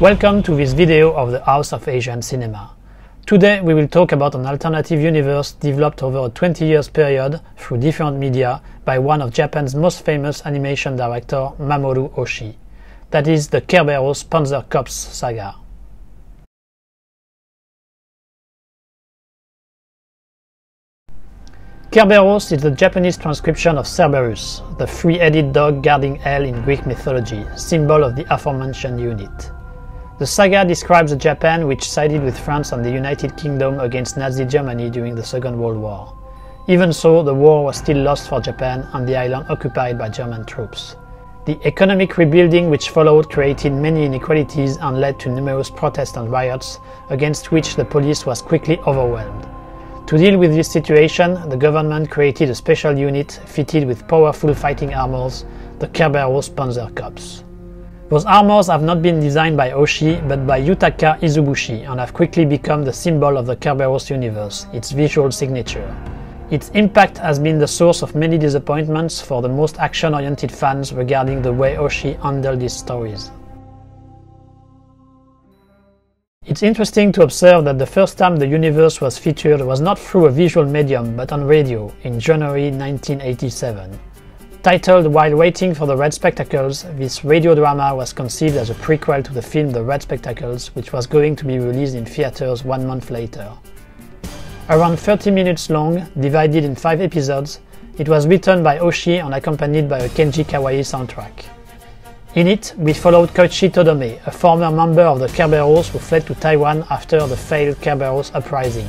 Welcome to this video of the House of Asian Cinema. Today we will talk about an alternative universe developed over a 20 years period through different media by one of Japan's most famous animation director, Mamoru Oshii. That is the Kerberos Panzer Cops saga. Kerberos is the Japanese transcription of Cerberus, the three-headed dog guarding hell in Greek mythology, symbol of the aforementioned unit. The saga describes a Japan which sided with France and the United Kingdom against Nazi Germany during the Second World War. Even so, the war was still lost for Japan and the island occupied by German troops. The economic rebuilding which followed created many inequalities and led to numerous protests and riots, against which the police was quickly overwhelmed. To deal with this situation, the government created a special unit fitted with powerful fighting armours, the Kerberos Panzer Cops. Those armours have not been designed by Oshii but by Yutaka Izubushi and have quickly become the symbol of the Kerberos universe, its visual signature. Its impact has been the source of many disappointments for the most action-oriented fans regarding the way Oshii handled these stories. It's interesting to observe that the first time the universe was featured was not through a visual medium but on radio in January 1987. Titled While Waiting for the Red Spectacles, this radio drama was conceived as a prequel to the film The Red Spectacles, which was going to be released in theaters 1 month later. Around 30 minutes long, divided in 5 episodes, it was written by Oshii and accompanied by a Kenji Kawaii soundtrack. In it, we followed Koichi Todome, a former member of the Kerberos who fled to Taiwan after the failed Kerberos uprising,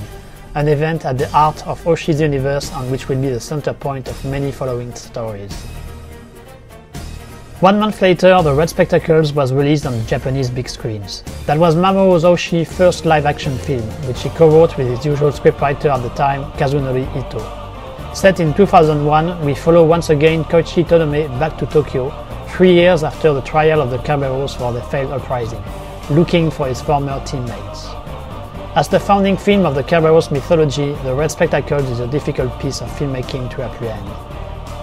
an event at the heart of Oshii's universe and which will be the center point of many following stories. 1 month later, The Red Spectacles was released on Japanese big screens. That was Mamoru Oshii's first live-action film, which he co-wrote with his usual scriptwriter at the time, Kazunori Ito. Set in 2001, we follow once again Koichi Todome back to Tokyo, 3 years after the trial of the Kerberos for the failed uprising, looking for his former teammates. As the founding film of the Kerberos mythology, The Red Spectacles is a difficult piece of filmmaking to apprehend.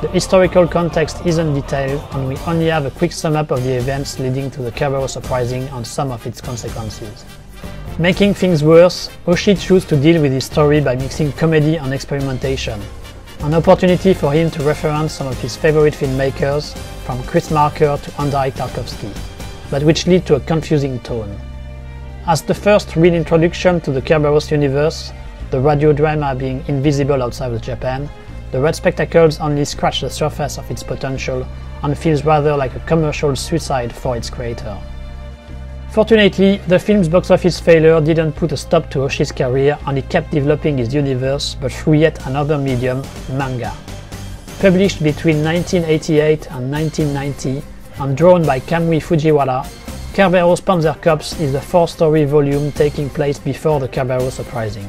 The historical context isn't detailed, and we only have a quick sum-up of the events leading to the Kerberos uprising and some of its consequences. Making things worse, Oshii chose to deal with his story by mixing comedy and experimentation, an opportunity for him to reference some of his favorite filmmakers, from Chris Marker to Andrei Tarkovsky, but which lead to a confusing tone. As the first real introduction to the Kerberos universe, the radio drama being invisible outside of Japan, The Red Spectacles only scratch the surface of its potential and feels rather like a commercial suicide for its creator. Fortunately, the film's box office failure didn't put a stop to Oshii's career and he kept developing his universe but through yet another medium, manga. Published between 1988 and 1990 and drawn by Kamui Fujiwara, Kerberos Panzer Cops is a 4-story volume taking place before the Kerberos uprising.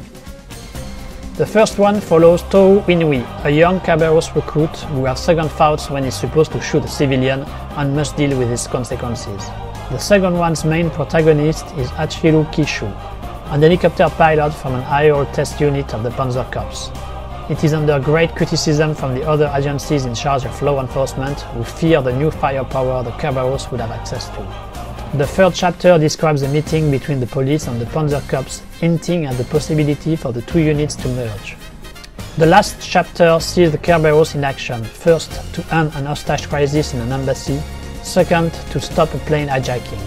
The first one follows Tou Inui, a young Kerberos recruit who has second thoughts when he's supposed to shoot a civilian and must deal with its consequences. The second one's main protagonist is Hachiru Kishu, an helicopter pilot from an aerial test unit of the Panzer Cops. It is under great criticism from the other agencies in charge of law enforcement who fear the new firepower the Kerberos would have access to. The third chapter describes a meeting between the police and the Panzer Cops, hinting at the possibility for the 2 units to merge. The last chapter sees the Kerberos in action, first to end an hostage crisis in an embassy, second to stop a plane hijacking.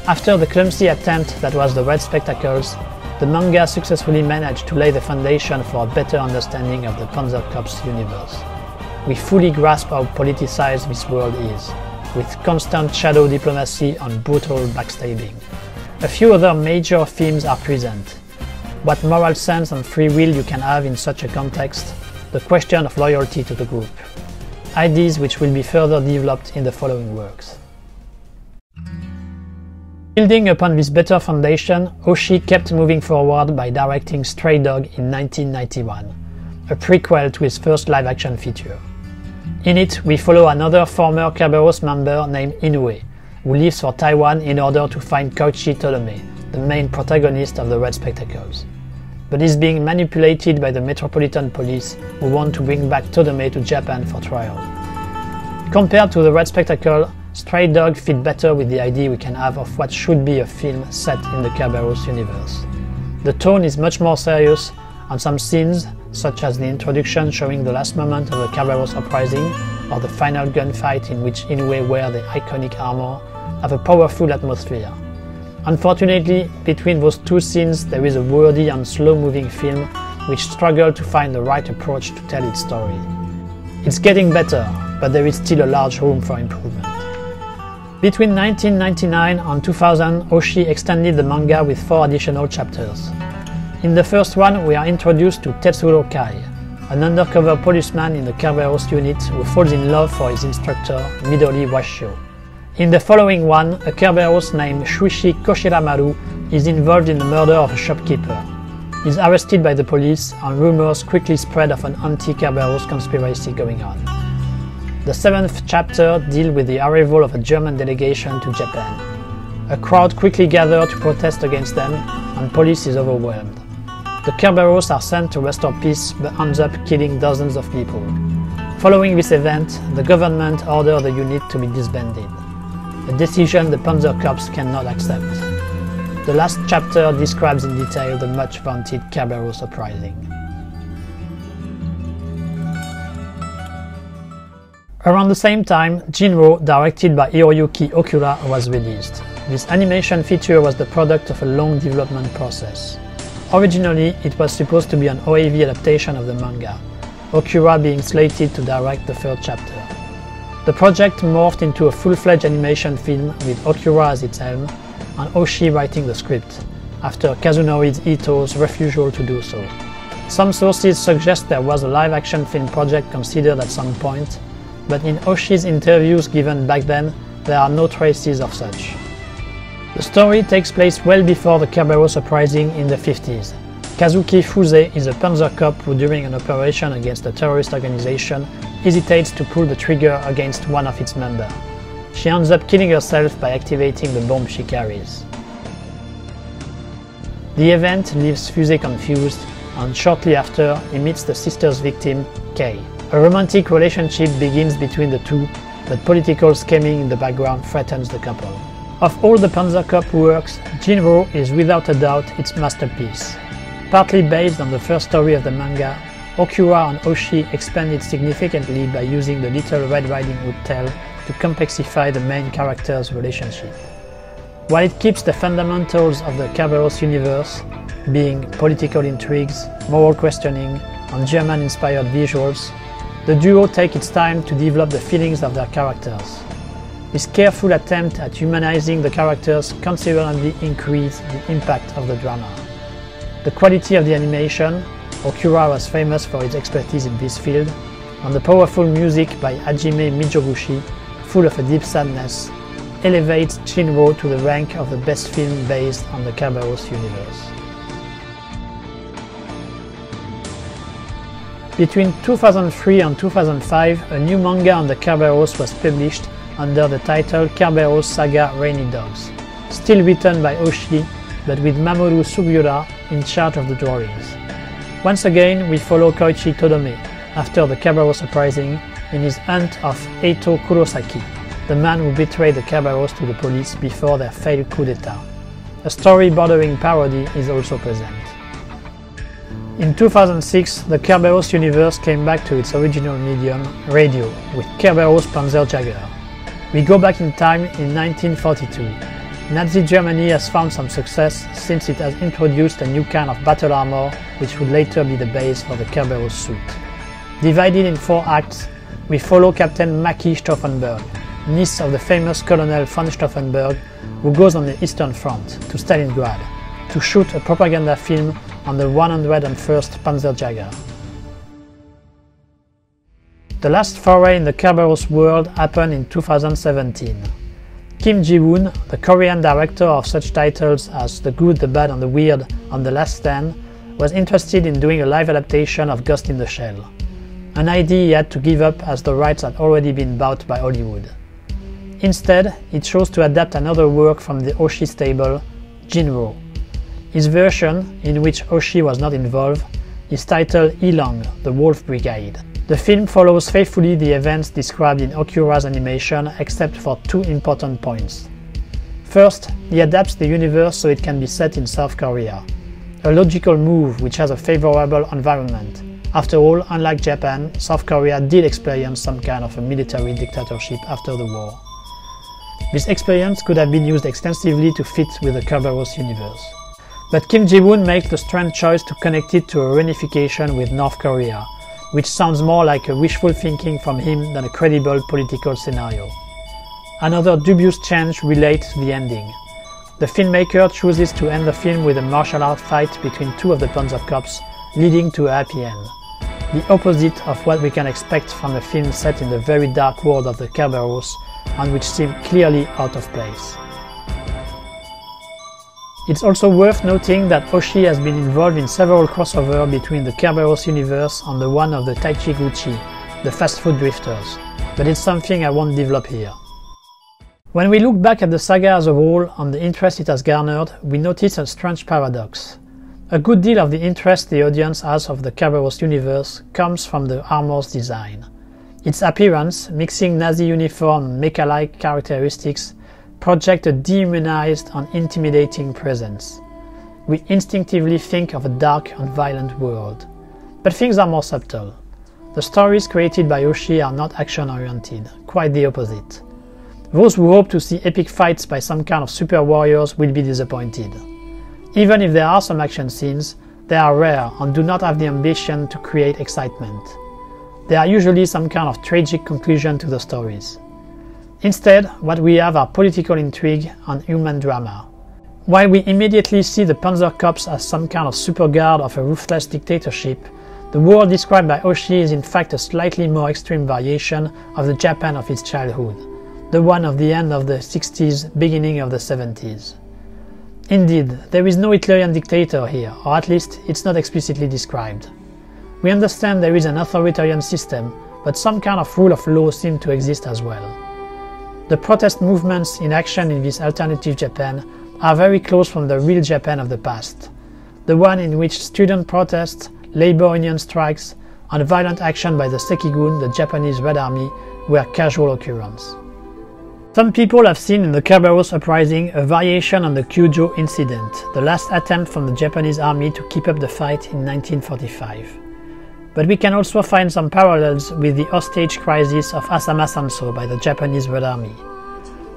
After the clumsy attempt that was The Red Spectacles, the manga successfully managed to lay the foundation for a better understanding of the Panzer Cops universe. We fully grasp how politicized this world is, with constant shadow diplomacy and brutal backstabbing. A few other major themes are present. What moral sense and free will you can have in such a context, the question of loyalty to the group. Ideas which will be further developed in the following works. Building upon this better foundation, Oshii kept moving forward by directing Stray Dog in 1991, a prequel to his first live-action feature. In it, we follow another former Kerberos member named Inoue, who leaves for Taiwan in order to find Koichi Todome, the main protagonist of The Red Spectacles, but is being manipulated by the Metropolitan Police who want to bring back Todome to Japan for trial. Compared to The Red Spectacle, Stray Dog fit better with the idea we can have of what should be a film set in the Kerberos universe. The tone is much more serious, and some scenes, such as the introduction showing the last moment of the Kerberos uprising, or the final gunfight in which Inoue wear the iconic armor, have a powerful atmosphere. Unfortunately, between those two scenes there is a wordy and slow-moving film which struggles to find the right approach to tell its story. It's getting better, but there is still a large room for improvement. Between 1999 and 2000, Oshii extended the manga with 4 additional chapters. In the first one, we are introduced to Tetsuro Kai, an undercover policeman in the Kerberos unit who falls in love for his instructor, Midori Washio. In the following one, a Kerberos named Shuichi Koshiramaru is involved in the murder of a shopkeeper. He is arrested by the police, and rumors quickly spread of an anti-Kerberos conspiracy going on. The 7th chapter deals with the arrival of a German delegation to Japan. A crowd quickly gathers to protest against them, and police is overwhelmed. The Kerberos are sent to restore peace but ends up killing dozens of people. Following this event, the government orders the unit to be disbanded. A decision the Panzer Cops cannot accept. The last chapter describes in detail the much-vaunted Kerberos uprising. Around the same time, Jin Roh, directed by Hiroyuki Okura, was released. This animation feature was the product of a long development process. Originally, it was supposed to be an OAV adaptation of the manga, Okura being slated to direct the 3rd chapter. The project morphed into a full-fledged animation film with Okura as its helm, and Oshii writing the script, after Kazunori Ito's refusal to do so. Some sources suggest there was a live-action film project considered at some point, but in Oshii's interviews given back then, there are no traces of such. The story takes place well before the Kerberos uprising in the 50s. Kazuki Fuse is a Panzer Cop who, during an operation against a terrorist organization, hesitates to pull the trigger against one of its members. She ends up killing herself by activating the bomb she carries. The event leaves Fuse confused, and shortly after, he meets the sister's victim, Kei. A romantic relationship begins between the two, but political scheming in the background threatens the couple. Of all the Panzer Cop works, Jin Roh is without a doubt its masterpiece. Partly based on the first story of the manga, Okura and Oshii expanded significantly by using the Little Red Riding Hood tale to complexify the main characters' relationship. While it keeps the fundamentals of the Kerberos universe, being political intrigues, moral questioning, and German-inspired visuals, the duo take its time to develop the feelings of their characters. This careful attempt at humanizing the characters considerably increased the impact of the drama. The quality of the animation, Okura was famous for its expertise in this field, and the powerful music by Hajime Mizoguchi, full of a deep sadness, elevates Jin Roh to the rank of the best film based on the Kerberos universe. Between 2003 and 2005, a new manga on the Kerberos was published under the title Kerberos Saga Rainy Dogs, still written by Oshii, but with Mamoru Sugiura in charge of the drawings. Once again, we follow Koichi Todome after the Kerberos uprising in his hunt of Eito Kurosaki, the man who betrayed the Kerberos to the police before their failed coup d'etat. A story bordering parody is also present. In 2006, the Kerberos universe came back to its original medium, radio, with Kerberos Panzer Jaeger. We go back in time in 1942. Nazi Germany has found some success since it has introduced a new kind of battle armor which would later be the base for the Kerberos suit. Divided in 4 acts, we follow Captain Maki Stauffenberg, niece of the famous Colonel von Stauffenberg, who goes on the Eastern Front, to Stalingrad, to shoot a propaganda film on the 101st Panzer Jaeger. The last foray in the Kerberos world happened in 2017. Kim Ji-woon, the Korean director of such titles as The Good, the Bad and the Weird and The Last Stand, was interested in doing a live adaptation of Ghost in the Shell, an idea he had to give up as the rights had already been bought by Hollywood. Instead, he chose to adapt another work from the Oshii stable, Jin Roh. His version, in which Oshii was not involved, is titled Illang, the Wolf Brigade. The film follows faithfully the events described in Okura's animation except for two important points. First, he adapts the universe so it can be set in South Korea. A logical move which has a favorable environment. After all, unlike Japan, South Korea did experience some kind of a military dictatorship after the war. This experience could have been used extensively to fit with the Kerberos universe. But Kim Ji-woon makes the strange choice to connect it to a reunification with North Korea, which sounds more like a wishful thinking from him than a credible political scenario. Another dubious change relates to the ending. The filmmaker chooses to end the film with a martial art fight between two of the Panzer Cops, leading to a happy end. The opposite of what we can expect from a film set in the very dark world of the Kerberos, and which seemed clearly out of place. It's also worth noting that Oshii has been involved in several crossovers between the Kerberos universe and the one of the Taichi-Gucci, the fast food drifters, but it's something I won't develop here. When we look back at the saga as a whole and the interest it has garnered, we notice a strange paradox. A good deal of the interest the audience has of the Kerberos universe comes from the armor's design. Its appearance, mixing Nazi uniform and mecha-like characteristics, project a dehumanized and intimidating presence. We instinctively think of a dark and violent world. But things are more subtle. The stories created by Oshii are not action-oriented, quite the opposite. Those who hope to see epic fights by some kind of super warriors will be disappointed. Even if there are some action scenes, they are rare and do not have the ambition to create excitement. There are usually some kind of tragic conclusion to the stories. Instead, what we have are political intrigue and human drama. While we immediately see the Panzer Cops as some kind of super guard of a ruthless dictatorship, the world described by Oshii is in fact a slightly more extreme variation of the Japan of its childhood, the one of the end of the 60s, beginning of the 70s. Indeed, there is no Hitlerian dictator here, or at least it's not explicitly described. We understand there is an authoritarian system, but some kind of rule of law seems to exist as well. The protest movements in action in this alternative Japan are very close from the real Japan of the past, the one in which student protests, labor union strikes, and violent action by the Sekigun, the Japanese Red Army, were casual occurrence. Some people have seen in the Kerberos uprising a variation on the Kyujo incident, the last attempt from the Japanese army to keep up the fight in 1945. But we can also find some parallels with the hostage crisis of Asama Sanso by the Japanese Red Army.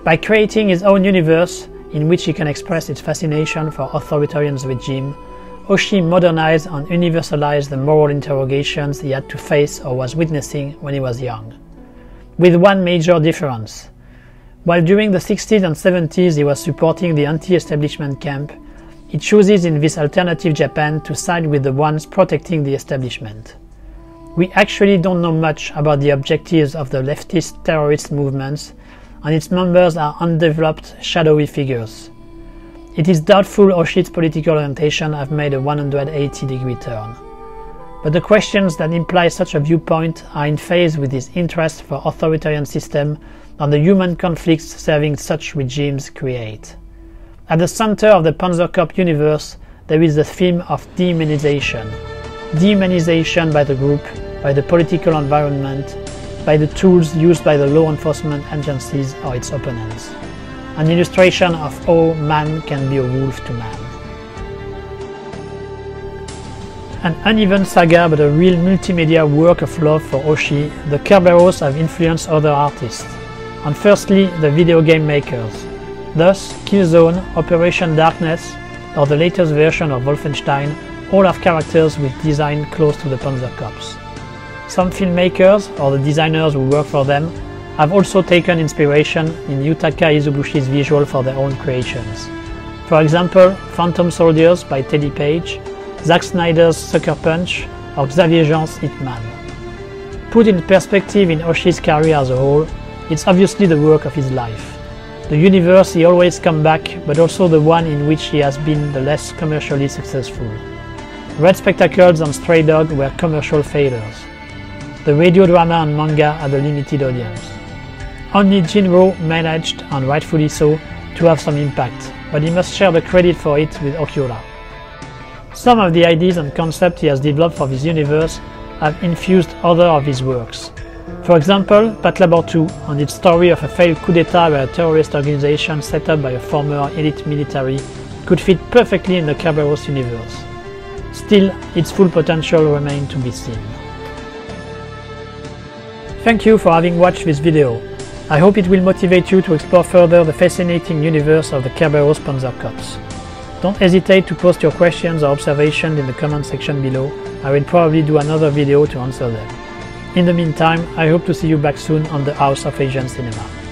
By creating his own universe, in which he can express its fascination for authoritarian regime, Oshii modernized and universalized the moral interrogations he had to face or was witnessing when he was young. With one major difference. While during the 60s and 70s he was supporting the anti-establishment camp, he chooses in this alternative Japan to side with the ones protecting the establishment. We actually don't know much about the objectives of the leftist terrorist movements, and its members are undeveloped, shadowy figures. It is doubtful Oshii's political orientation have made a 180-degree turn. But the questions that imply such a viewpoint are in phase with his interest for authoritarian system and the human conflicts serving such regimes create. At the center of the Panzer Cop universe, there is the theme of dehumanization. Dehumanization by the group, by the political environment, by the tools used by the law enforcement agencies or its opponents. An illustration of how man can be a wolf to man. An uneven saga but a real multimedia work of love for Oshii, the Kerberos have influenced other artists, and firstly the video game makers. Thus, Killzone, Operation Darkness, or the latest version of Wolfenstein all have characters with design close to the Panzer Cops. Some filmmakers, or the designers who work for them, have also taken inspiration in Yutaka Izubushi's visual for their own creations. For example, Phantom Soldiers by Teddy Page, Zack Snyder's Sucker Punch, or Xavier Jean's Hitman. Put in perspective in Oshii's career as a whole, it's obviously the work of his life. The universe he always comes back, but also the one in which he has been the less commercially successful. Red Spectacles and Stray Dog were commercial failures. The radio drama and manga had a limited audience. Only Jin Roh managed, and rightfully so, to have some impact, but he must share the credit for it with Okura. Some of the ideas and concepts he has developed for this universe have infused other of his works. For example, Patlabor 2 and its story of a failed coup d'etat by a terrorist organization set up by a former elite military could fit perfectly in the Kerberos universe. Still, its full potential remains to be seen. Thank you for having watched this video. I hope it will motivate you to explore further the fascinating universe of the Kerberos Panzer Cops. Don't hesitate to post your questions or observations in the comment section below. I will probably do another video to answer them. In the meantime, I hope to see you back soon on the House of Asian Cinema.